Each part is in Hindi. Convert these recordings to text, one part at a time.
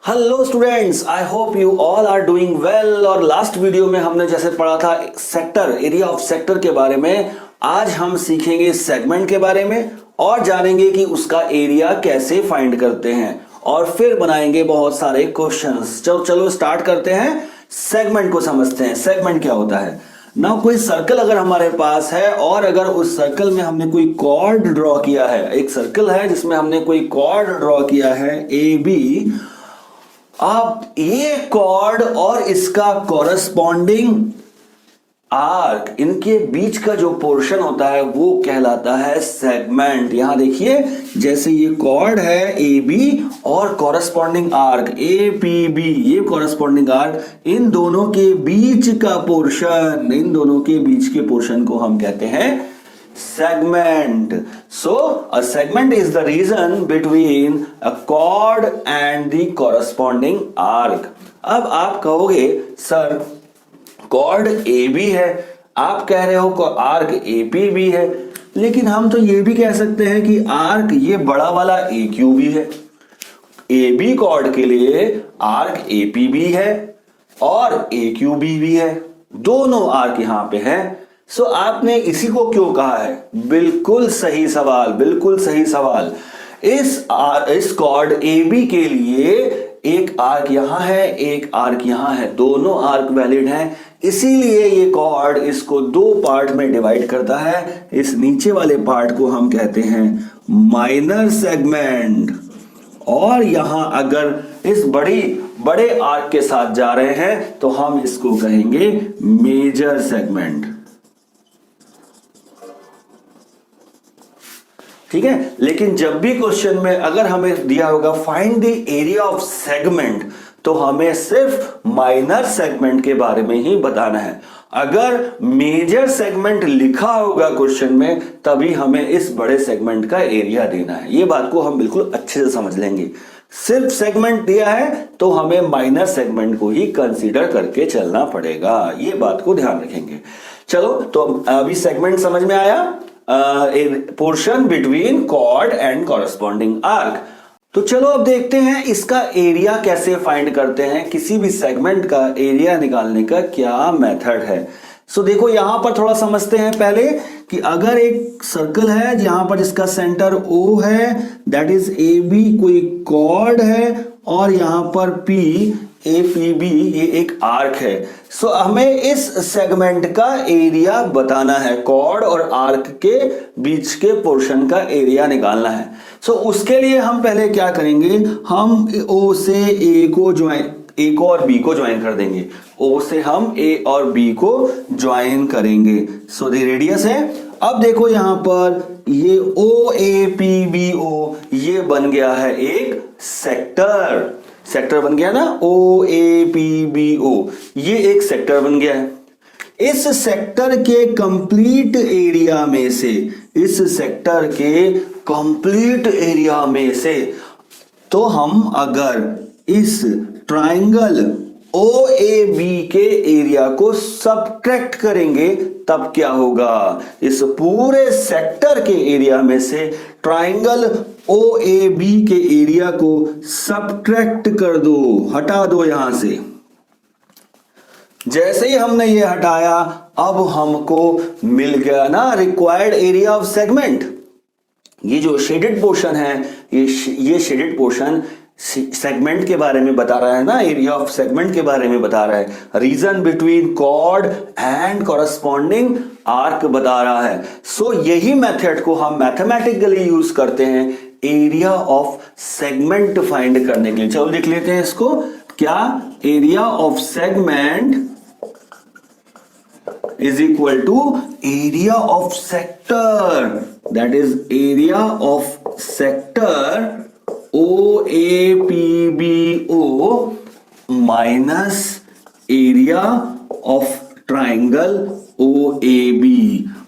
Hello students, I hope you all are doing well. और लास्ट वीडियो में हमने जैसे पढ़ा था सेक्टर, एरिया ऑफ सेक्टर के बारे में, आज हम सीखेंगे सेगमेंट के बारे में और जानेंगे कि उसका एरिया कैसे फाइंड करते हैं और फिर बनाएंगे बहुत सारे क्वेश्चंस। चलो स्टार्ट करते हैं। सेगमेंट को समझते हैं। सेगमेंट क्या होता है ना? कोई सर्कल अगर हमारे पास है और अगर उस सर्कल में हमने कोई कॉर्ड ड्रॉ किया है, एक सर्कल है जिसमें हमने कोई कॉर्ड ड्रॉ किया है ए बी, अब ये कॉर्ड और इसका कॉरस्पॉन्डिंग आर्क, इनके बीच का जो पोर्शन होता है वो कहलाता है सेगमेंट। यहां देखिए, जैसे ये कॉर्ड है ए बी और corresponding arc A P B, ये कॉरस्पॉन्डिंग आर्क, इन दोनों के बीच का पोर्शन, इन दोनों के बीच के पोर्शन को हम कहते हैं segment. So a segment is the region between a chord and the corresponding arc. अब आप कहोगे सर कॉर्ड ए बी है, आप कह रहे हो आर्क ए पी बी है, लेकिन हम तो ये भी कह सकते हैं कि आर्क ये बड़ा वाला ए क्यू बी है। ए बी कॉर्ड के लिए आर्क ए पी बी है और ए क्यू बी भी है, दोनों आर्क यहां पे है। सो आपने इसी को क्यों कहा है? बिल्कुल सही सवाल, बिल्कुल सही सवाल। इस कॉर्ड ए बी के लिए एक आर्क यहां है, एक आर्क यहां है, दोनों आर्क वैलिड हैं, इसीलिए ये कॉर्ड इसको दो पार्ट में डिवाइड करता है। इस नीचे वाले पार्ट को हम कहते हैं माइनर सेगमेंट, और यहां अगर इस बड़े आर्क के साथ जा रहे हैं तो हम इसको कहेंगे मेजर सेगमेंट। ठीक है, लेकिन जब भी क्वेश्चन में अगर हमें दिया होगा find the area of segment, तो हमें सिर्फ माइनर सेगमेंट के बारे में ही बताना है। अगर मेजर सेगमेंट लिखा होगा क्वेश्चन में, तभी हमें इस बड़े सेगमेंट का एरिया देना है। ये बात को हम बिल्कुल अच्छे से समझ लेंगे। सिर्फ सेगमेंट दिया है तो हमें माइनर सेगमेंट को ही कंसीडर करके चलना पड़ेगा, ये बात को ध्यान रखेंगे। चलो, तो अभी सेगमेंट समझ में आया, portion between chord and corresponding arc. तो चलो अब देखते हैं इसका एरिया कैसे फाइंड करते हैं, किसी भी सेगमेंट का एरिया निकालने का क्या मेथड है। सो देखो, यहां पर थोड़ा समझते हैं पहले कि अगर एक सर्कल है जहां पर जिसका सेंटर O है, दैट इज ए बी, कोई कॉर्ड है, और यहां पर P ए पी बी, ये एक आर्क है। सो हमें इस सेगमेंट का एरिया बताना है, कॉर्ड और आर्क के बीच के पोर्शन का एरिया निकालना है। सो उसके लिए हम पहले क्या करेंगे, हम O से A को ज्वाइन, ए को और बी को ज्वाइन कर देंगे। O से हम A और B को ज्वाइन करेंगे। सो द रेडियस है। अब देखो यहां पर ये O A P B O, ये बन गया है एक सेक्टर। सेक्टर बन गया ना, O A P B O, ये एक सेक्टर बन गया है। इस सेक्टर के कंप्लीट एरिया में से, इस सेक्टर के कंप्लीट एरिया में से, तो हम अगर इस ट्राइंगल OAB के एरिया को सब्ट्रैक्ट करेंगे तब क्या होगा? इस पूरे सेक्टर के एरिया में से ट्राइंगल OAB के एरिया को सब्ट्रैक्ट कर दो, हटा दो यहां से। जैसे ही हमने ये हटाया, अब हमको मिल गया ना रिक्वायर्ड एरिया ऑफ सेगमेंट। ये जो शेडेड पोर्शन है, ये शेडेड पोर्शन सेगमेंट के बारे में बता रहा है ना, एरिया ऑफ सेगमेंट के बारे में बता रहा है, region between chord and corresponding arc बता रहा है। सो यही मेथड को हम मैथमेटिकली यूज करते हैं एरिया ऑफ सेगमेंट फाइंड करने के लिए। चलो देख लेते हैं इसको। क्या? Area of segment is equal to area of sector, that is area of sector OAPBO minus area of triangle OAB।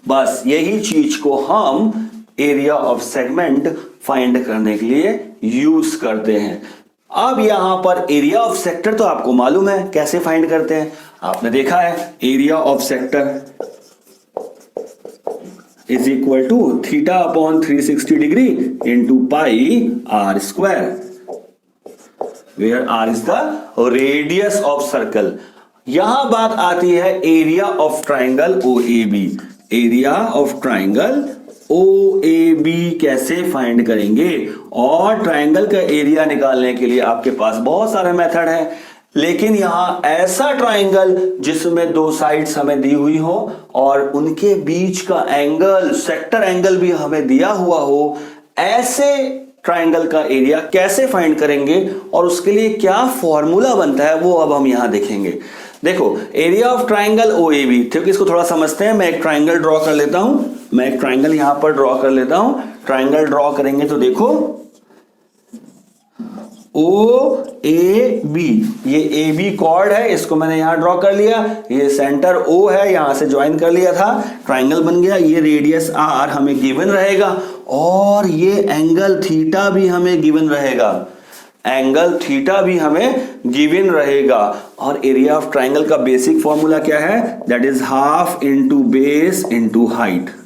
बस यही चीज को हम एरिया ऑफ सेगमेंट फाइंड करने के लिए यूज करते हैं। अब यहां पर एरिया ऑफ सेक्टर तो आपको मालूम है कैसे फाइंड करते हैं, आपने देखा है। Area of sector is equal to theta upon 360 degree into pi r square. Where r is the radius of circle. यहां बात आती है area of triangle O A B. Area of triangle O A B कैसे फाइंड करेंगे? और ट्राइंगल का एरिया निकालने के लिए आपके पास बहुत सारे मेथड है, लेकिन यहां ऐसा ट्राइंगल जिसमें दो साइड्स हमें दी हुई हो और उनके बीच का एंगल, सेक्टर एंगल भी हमें दिया हुआ हो, ऐसे ट्राइंगल का एरिया कैसे फाइंड करेंगे और उसके लिए क्या फॉर्मूला बनता है वो अब हम यहां देखेंगे। देखो area of triangle O A B, ठीक है, इसको थोड़ा समझते हैं। मैं एक ट्राइंगल ड्रॉ कर लेता हूं, मैं एक ट्राइंगल यहां पर ड्रॉ कर लेता हूं। ट्राइंगल ड्रॉ करेंगे तो देखो ओ ए बी, ये ए बी कॉर्ड है, इसको मैंने यहां ड्रॉ कर लिया। ये सेंटर ओ है, यहां से ज्वाइन कर लिया था, ट्राइंगल बन गया। ये रेडियस आर हमें गिवन रहेगा और ये एंगल थीटा भी हमें गिवन रहेगा, एंगल थीटा भी हमें गिवन रहेगा। और एरिया ऑफ ट्राइंगल का बेसिक फॉर्मूला क्या है? That is half into base into height.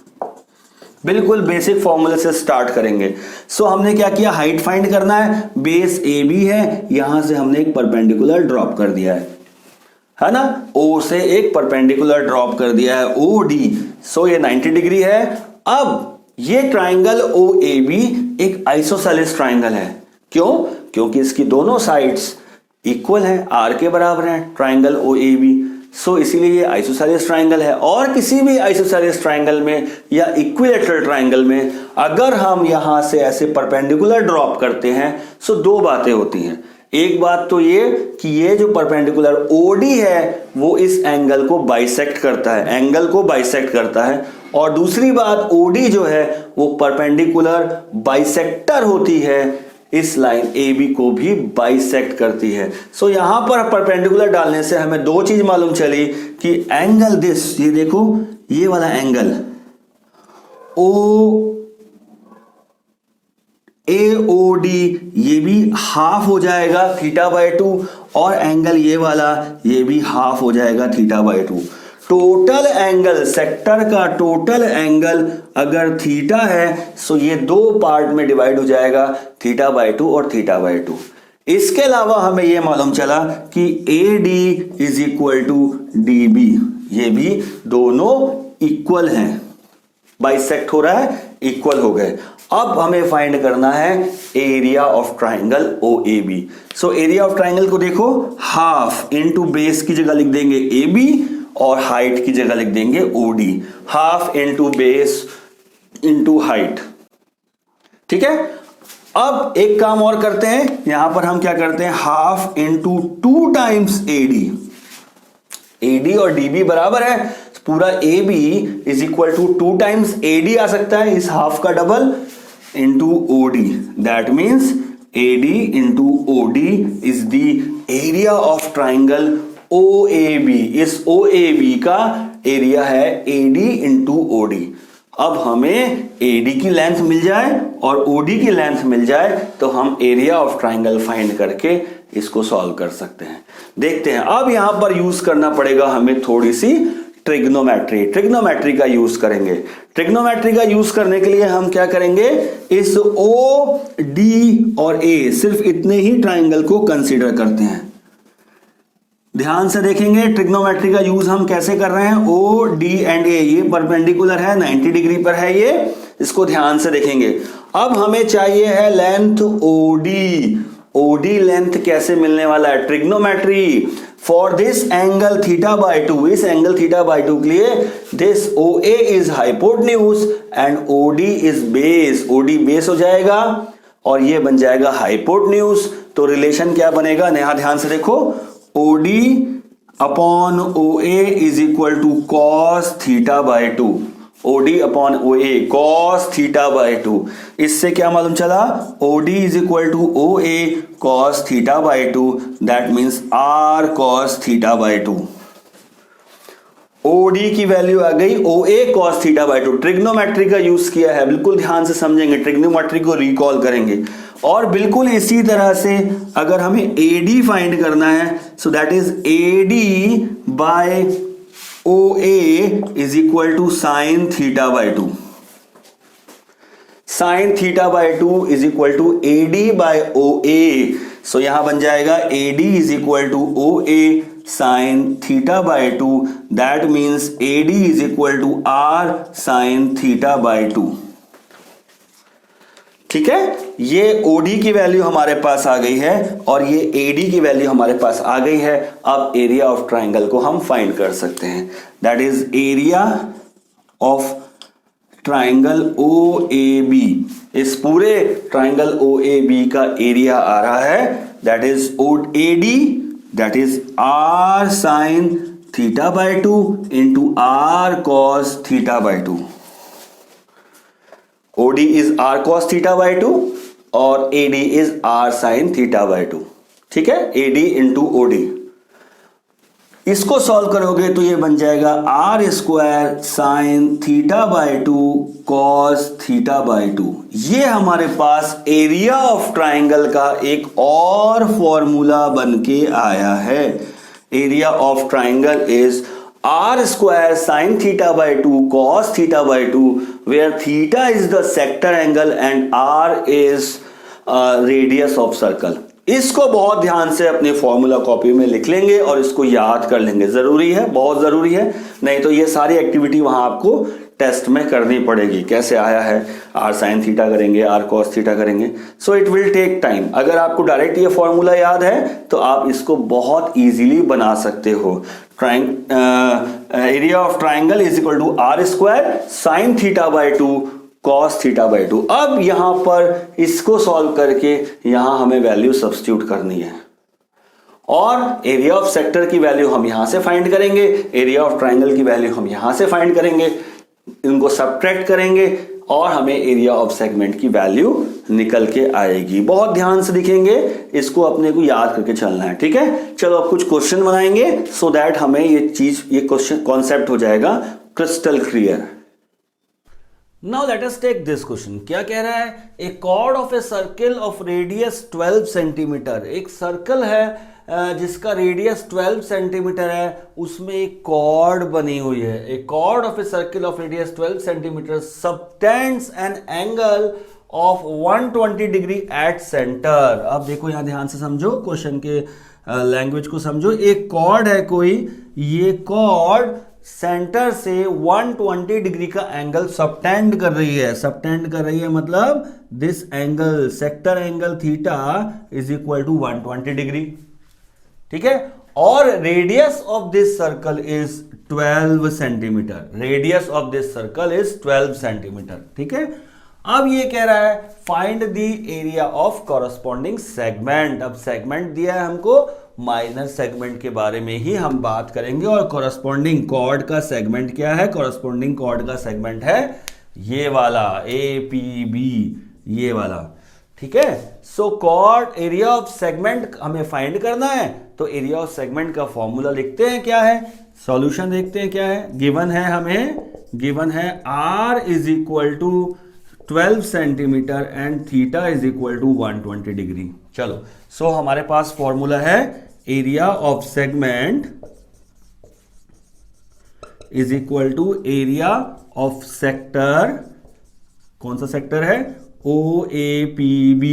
बिल्कुल बेसिक फॉर्मूले से स्टार्ट करेंगे। सो हमने क्या किया? हाइट फाइंड करना है, बेस ए बी है, यहां से हमने एक परपेंडिकुलर ड्रॉप कर दिया है ना, ओ से एक परपेंडिकुलर ड्रॉप कर दिया है ओ डी। सो ये 90 डिग्री है। अब ये ट्राइंगल ओ ए बी एक आइसोसेलेस ट्राइंगल है। क्यों? क्योंकि इसकी दोनों साइड्स इक्वल हैं, आर के बराबर हैं, ट्राइंगल ओ ए बी। सो इसीलिए ये आइसोसेलेस ट्राइंगल है। और किसी भी आइसोसेलेस ट्राइंगल में या इक्विलेटरल ट्राइंगल में अगर हम यहां से ऐसे परपेंडिकुलर ड्रॉप करते हैं सो दो बातें होती हैं। एक बात तो ये कि ये जो परपेंडिकुलर ओडी है वो इस एंगल को बाइसेक्ट करता है, एंगल को बाइसेक्ट करता है। और दूसरी बात ओडी जो है वो परपेंडिकुलर बाइसेक्टर होती है, इस लाइन ए बी को भी बाइसेक्ट करती है। सो यहां पर परपेंडिकुलर डालने से हमें दो चीज मालूम चली कि एंगल दिस, ये देखो ये वाला एंगल ओ ए ओ डी ये भी हाफ हो जाएगा थीटा बाय 2 और एंगल ये वाला ये भी हाफ हो जाएगा theta by 2। Total angle, sector का टोटल एंगल अगर थीटा है सो ये दो पार्ट में डिवाइड हो जाएगा, थीटा बाय 2 और थीटा बाय 2। इसके अलावा हमें यह मालूम चला कि A D is equal to D B, ये भी दोनों इक्वल हैं, बाइसेक्ट हो रहा है, इक्वल हो गए। अब हमें फाइंड करना है area of triangle O A B. So area of triangle को देखो, हाफ इंटू बेस की जगह लिख देंगे ए बी और हाइट की जगह लिख देंगे OD, half into base into height. ठीक है, अब एक काम और करते हैं, यहां पर हम क्या करते हैं, half into 2 times AD. AD और डीबी बराबर है, पूरा A B is equal to 2 times AD आ सकता है, इस हाफ का double into OD. That means AD into OD is the area of triangle O A B. इस ओ ए बी का एरिया है एडी इंटू ओडी। अब हमें एडी की लेंथ मिल जाए और ओडी की लेंथ मिल जाए तो हम एरिया ऑफ ट्राइंगल फाइंड करके इसको सॉल्व कर सकते हैं। देखते हैं, अब यहां पर यूज करना पड़ेगा हमें थोड़ी सी ट्रिग्नोमेट्री। ट्रिग्नोमेट्री का यूज करेंगे। ट्रिग्नोमेट्री का यूज करने के लिए हम क्या करेंगे, इस ओ डी और ए सिर्फ इतने ही ट्राइंगल को कंसीडर करते हैं। ध्यान से देखेंगे ट्रिग्नोमेट्री का यूज हम कैसे कर रहे हैं। ओ डी एंड ए ये परपेंडिकुलर है, 90 डिग्री पर है ये, इसको ध्यान से देखेंगे। अब हमें चाहिए है लेंथ ओडी। ओडी लेंथ कैसे मिलने वाला है, trigonometry for this angle theta by 2। इस एंगल थीटा बाय 2 के लिए this O A is hypotenuse and OD is base. OD base हो जाएगा और ये बन जाएगा हाइपोटेन्यूज। तो रिलेशन क्या बनेगा, यहां ध्यान से देखो, OD upon OA is equal to cos theta by 2। OD upon OA cos theta by 2। इससे क्या मालूम चला, OD is equal to OA cos theta by 2। That means R cos theta by 2। OD की वैल्यू आ गई OA cos theta by 2। Trigonometry का यूज किया है, बिल्कुल ध्यान से समझेंगे, ट्रिग्नोमेट्री को रिकॉल करेंगे। और बिल्कुल इसी तरह से अगर हमें AD फाइंड करना है so that is AD by OA is equal to sine theta by 2। Sine theta by 2 is equal to AD by OA। So यहां बन जाएगा AD is equal to OA sine theta by 2, that means AD is equal to R sine theta by 2। ठीक है, ये OD की वैल्यू हमारे पास आ गई है और ये AD की वैल्यू हमारे पास आ गई है। अब एरिया ऑफ ट्राइंगल को हम फाइंड कर सकते हैं, that is area of triangle OAB। इस पूरे ट्राइंगल OAB का एरिया आ रहा है that is AD, that is R sine theta by 2 into R cos theta by 2। OD is R cos theta by 2 और AD is R sin theta by 2। ठीक है, AD इंटू OD। इसको सॉल्व करोगे तो ये बन जाएगा R square sine theta by 2 cos theta by 2। ये हमारे पास एरिया ऑफ ट्राइंगल का एक और फॉर्मूला बन के आया है। Area of triangle is R square sin theta by 2 cos theta by 2, where theta is the sector angle and R is radius of circle। इसको बहुत ध्यान से अपने फॉर्मूला कॉपी में लिख लेंगे और इसको याद कर लेंगे, जरूरी है, बहुत जरूरी है, नहीं तो ये सारी एक्टिविटी वहां आपको टेस्ट में करनी पड़ेगी। कैसे आया है, R sin थीटा करेंगे, R cos थीटा करेंगे, so it will take time. अगर आपको डायरेक्ट ये फॉर्मूला याद है तो आप इसको बहुत इजीली बना सकते हो। Area of triangle is equal to R square sine theta by 2 cos theta by 2। अब यहां पर इसको सॉल्व करके यहां हमें वैल्यू सब्स्टिट्यूट करनी है और एरिया ऑफ सेक्टर की वैल्यू हम यहां से फाइंड करेंगे, एरिया ऑफ ट्राइंगल की वैल्यू हम यहां से फाइंड करेंगे, इनको सब्ट्रैक्ट करेंगे और हमें एरिया ऑफ सेगमेंट की वैल्यू निकल के आएगी। बहुत ध्यान से दिखेंगे, इसको अपने को याद करके चलना है। ठीक है, चलो अब कुछ क्वेश्चन बनाएंगे सो दैट हमें ये क्वेश्चन कॉन्सेप्ट हो जाएगा crystal clear. Now let us take this question. क्या कह रहा है, a chord of a circle of radius 12 centimetre. एक सर्कल है जिसका रेडियस 12 सेंटीमीटर है, उसमें एक कॉर्ड बनी हुई है। A chord of a circle of radius 12 centimetre subtends an angle of 120 degree at centre. अब देखो यहां ध्यान से समझो, क्वेश्चन के लैंग्वेज को समझो। एक कॉर्ड है कोई, ये कॉर्ड सेंटर से 120 डिग्री का एंगल सबटेंड कर रही है। सबटेंड कर रही है मतलब this angle, sector angle theta is equal to 120 degree. ठीक है, और radius of this circle is 12 centimetre. Radius of this circle is 12 centimetre. ठीक है, अब ये कह रहा है find the area of corresponding segment. अब सेगमेंट दिया है हमको, माइनर सेगमेंट के बारे में ही हम बात करेंगे। और कॉरस्पॉन्डिंग कॉर्ड का सेगमेंट क्या है, कॉरस्पॉन्डिंग कॉर्ड का सेगमेंट है ये वाला APB, ये वाला। ठीक है, सो कॉर्ड एरिया ऑफ सेगमेंट हमें फाइंड करना है, तो एरिया ऑफ सेगमेंट का फॉर्मूला लिखते हैं। क्या है, सॉल्यूशन देखते हैं क्या है। गिवन है हमें, गिवन है R is equal to 12 centimetre and theta is equal to 120 degree. चलो, सो हमारे पास फॉर्मूला है area of segment is equal to area of sector, कौन सा सेक्टर है, OAPB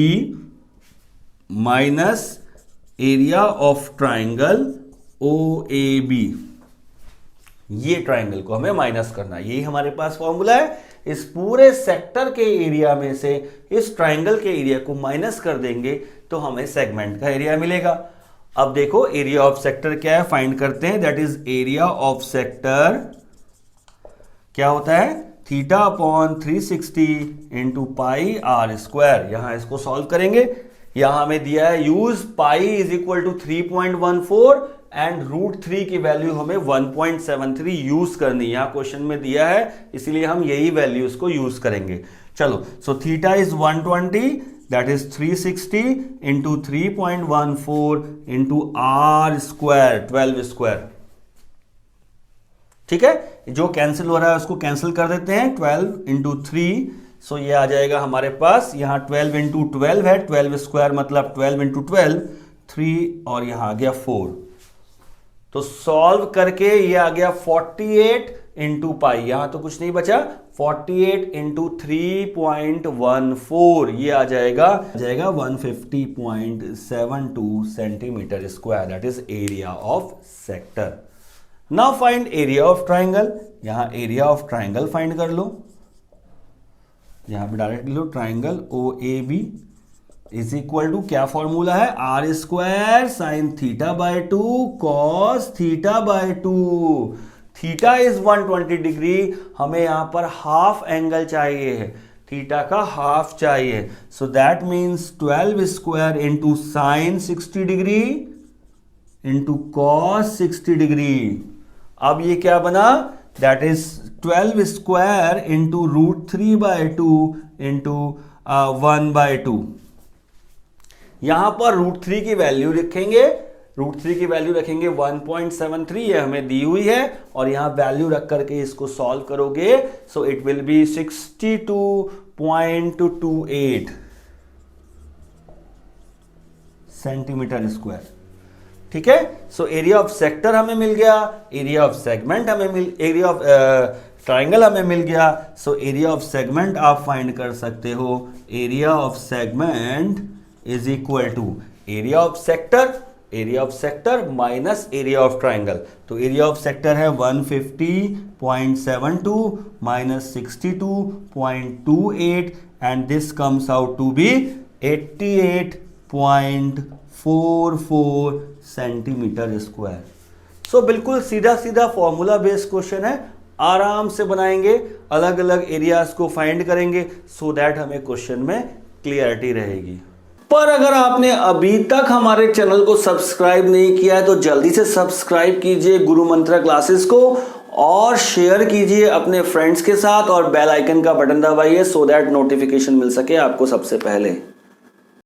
minus area of triangle OAB। ये ट्राइंगल को हमें माइनस करना है, यही हमारे पास फॉर्मूला है। इस पूरे सेक्टर के एरिया में से इस ट्राइंगल के एरिया को माइनस कर देंगे तो हमें सेगमेंट का एरिया मिलेगा। अब देखो एरिया ऑफ सेक्टर क्या है, फाइंड करते हैं। That is area of sector क्या होता है, theta upon 360 into pi R square. यहां इसको सॉल्व करेंगे, यहां हमें दिया है use pi is equal to 3.14 and √3 की वैल्यू हमें 1.73 यूज करनी है। यहां क्वेश्चन में दिया है, इसीलिए हम यही वैल्यूज को यूज करेंगे। चलो, so theta is 120, that is 360 into 3.14 into R square 12 square. ठीक है, जो कैंसिल हो रहा है उसको कैंसिल कर देते हैं, 12 इंटू 3, सो ये आ जाएगा हमारे पास, यहां 12 इंटू 12 है, 12 स्क्वायर मतलब 12 इंटू 12, 3 और यहां आ गया 4। तो सॉल्व करके ये आ गया 48 इंटू पाई, यहां तो कुछ नहीं बचा, 48 इंटू 3.14 ये आ जाएगा 150.72 centimetre square, that is area of sector. Now find area of triangle. यहां एरिया ऑफ ट्राइंगल फाइंड कर लो, यहां पे डायरेक्ट लो triangle O A B is equal to, क्या फॉर्मूला है, R square sine theta by 2 cos theta by 2। Theta is 120 degree, हमें यहां पर हाफ एंगल चाहिए है, थीटा का हाफ चाहिए, so that means 12 square into sine 60 degree into cos 60 degree. अब ये क्या बना, that is 12 square into √3/2 into 1/2। यहां पर √3 की वैल्यू लिखेंगे, √3 की वैल्यू रखेंगे 1.73, ये हमें दी हुई है, और यहां वैल्यू रख करके इसको सॉल्व करोगे, so it will be 62.28 centimetre square. ठीक है, सो एरिया ऑफ सेक्टर हमें मिल गया, area of segment area of triangle हमें मिल गया। सो एरिया ऑफ सेगमेंट आप फाइंड कर सकते हो, area of segment is equal to area of sector minus area of triangle. तो एरिया ऑफ सेक्टर है 150.72 minus 62.28 and this comes out to be 88.44 centimetre square. So बिल्कुल सीधा सीधा फॉर्मूला बेस्ड क्वेश्चन है, आराम से बनाएंगे, अलग अलग एरियाज को फाइंड करेंगे, सो दैट हमें क्वेश्चन में क्लियरिटी रहेगी। पर अगर आपने अभी तक हमारे चैनल को सब्सक्राइब नहीं किया है तो जल्दी से सब्सक्राइब कीजिए गुरु मंत्रा क्लासेस को, और शेयर कीजिए अपने फ्रेंड्स के साथ, और बेल आइकन का बटन दबाइए सो दैट नोटिफिकेशन मिल सके आपको सबसे पहले।